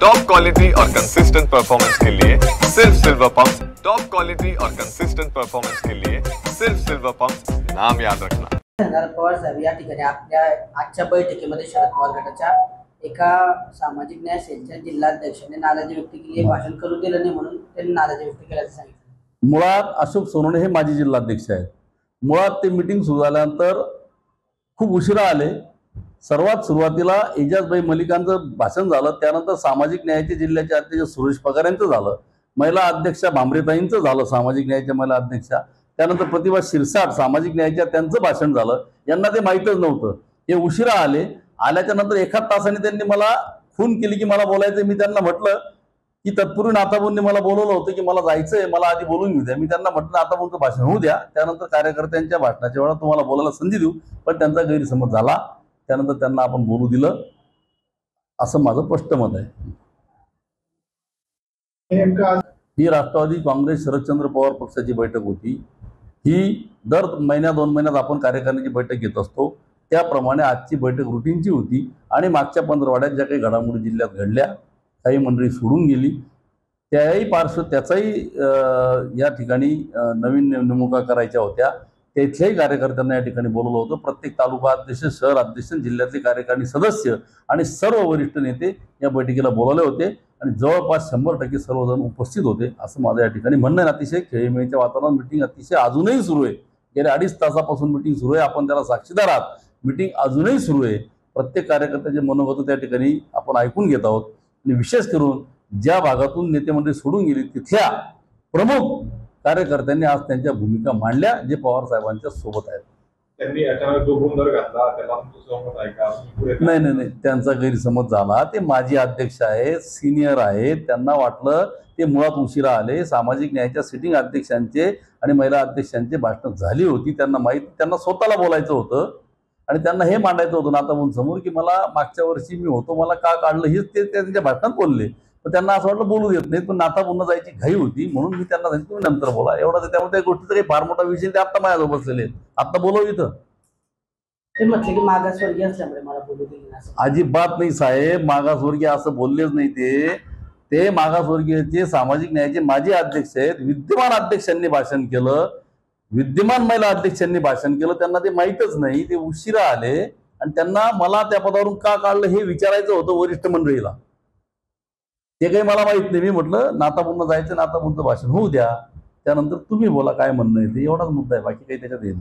Top quality और consistent performance के लिए सिर्फ सिल्वर पंप्स। टॉप क्वालिटी और कंसिस्टेंट परफॉर्मेंस के लिए सिर्फ सिल्वर पंप्स, नाम याद रखना। पवार साहेब या ठिकाणी आपल्या आजच्या बैठकीमध्ये शरद पवार गटाच्या एका सामाजिक न्याय सेलच्या जिल्हाध्यक्षाने नाराजी व्यक्त केली, भाषण करू दिलं नाही म्हणून त्यांनी नाराजी व्यक्त केल्याचं सांगितलं। मुळात अशोक सोनवणे हे माजी जिल्हाध्यक्ष आहेत। मुळात ते मीटिंग सुरू झाल्यानंतर खूप उशिरा आले। सर्वात सुरुवातीला एजाजबाई मलिकांचं भाषण झालं, त्यानंतर सामाजिक न्यायाचे जिल्ह्याचे अध्यक्ष सुरेश पगार यांचं झालं, महिला अध्यक्षा भामरेताईंचं झालं, सामाजिक न्यायाच्या महिला अध्यक्षा, त्यानंतर प्रतिभा शिरसाट सामाजिक न्यायाच्या त्यांचं भाषण झालं। यांना ते माहीतच नव्हतं, ते उशिरा आले। आल्याच्या नंतर एखाद तासाने त्यांनी मला फोन केली की मला बोलायचं। मी त्यांना म्हटलं की तत्पूर्वी नाथाबूंनी मला बोलवलं होतं की मला जायचंय, मला आधी बोलून घेऊ द्या। मी त्यांना म्हटलं नाथाबूंचं भाषण होऊ द्या, त्यानंतर कार्यकर्त्यांच्या भाषणाच्या वेळा तुम्हाला बोलायला संधी देऊ, पण त्यांचा गैरसमज झाला। त्यानंतर त्यांना आपण बोलू दिलं, असं माझं स्पष्ट मत आहे। ही राष्ट्रवादी काँग्रेस शरदचंद्र पवार पक्षाची बैठक होती। ही दर महिन्या 2 महिन्यात आपण कार्यकारिणीची बैठक घेत असतो, त्याप्रमाणे आजची बैठक रुटीनची होती। आणि मागच्या 15 आठवड्यात ज्या काही घडामोडी जिल्ह्यात घडल्या, काही मंडळी सोडून गेली, त्याचाही या ठिकाणी नवीन नेमणुका करायच्या होत्या। तिथल्याही कार्यकर्त्यांना या ठिकाणी बोलवलं होतं। प्रत्येक तालुका अध्यक्ष, शहर अध्यक्ष, जिल्ह्यातले कार्यकारिणी सदस्य आणि सर्व वरिष्ठ नेते या बैठकीला बोलवले होते आणि जवळपास 100% सर्वजण उपस्थित होते, असं माझं या ठिकाणी म्हणणं आहे। अतिशय खेळीमेळीच्या वातावरणात मीटिंग अतिशय अजूनही सुरू आहे। गेल्या 2.5 तासापासून मीटिंग सुरू आहे, आपण त्याला साक्षीदार आहात। मीटिंग अजूनही सुरू आहे। प्रत्येक कार्यकर्त्याचे मनोगत त्या ठिकाणी आपण ऐकून घेत आहोत आणि विशेष करून ज्या भागातून नेते मंडळी सोडून गेली तिथल्या प्रमुख कार्यकर्त्यांनी आज त्यांच्या भूमिका मांडल्या, जे पवार साहेबांच्या सोबत आहेत। त्यांनी अचानक जो गोंधळ घातला त्याला सहमत आहे का? नाही, त्यांचा गैरसमज झाला। ते माजी अध्यक्ष आहेत, सिनियर आहेत, त्यांना वाटलं ते मुळात उशिरा आले। सामाजिक न्यायाच्या सिटिंग अध्यक्षांचे आणि महिला अध्यक्षांचे भाषण झाली होती, त्यांना माहिती, त्यांना स्वतःला बोलायचं होतं आणि त्यांना हे मांडायचं होतं नाथाबूंसमोर की मला मागच्या वर्षी मी होतो, मला का काढलं, हेच ते त्यांच्या भाषणात बोलले। पण त्यांना असं वाटलं बोलू देत नाही, पण नाथाबूंना जायची घाई होती म्हणून मी त्यांना सांगितलं तुम्ही नंतर बोला, एवढं। त्यामुळे त्या गोष्टीचा काही फार मोठा विषय ते आत्ता माझ्याजवळ बसलेले आहेत, आत्ता बोलव इथं। ते म्हटले की मागासवर्गीय असल्यामुळे मला बोलू दिले नाही। अजिबात नाही साहेब, मागासवर्गीय असं बोललेच नाही। ते मागासवर्गीयचे सामाजिक न्यायाचे माजी अध्यक्ष आहेत। विद्यमान अध्यक्षांनी भाषण केलं, विद्यमान महिला अध्यक्षांनी भाषण केलं, त्यांना ते माहीतच नाही, ते उशिरा आले आणि त्यांना मला त्या पदावरून का काढलं हे विचारायचं होतं वरिष्ठ मंडळीला। ते काही मला माहित नाही। मी म्हटलं नाथाबूंना जायचं, नाथाबूंचं भाषण होऊ द्या, त्यानंतर तुम्ही बोला काय म्हणणं आहे ते, एवढाच मुद्दा आहे, बाकी काही त्याच्यात येईल।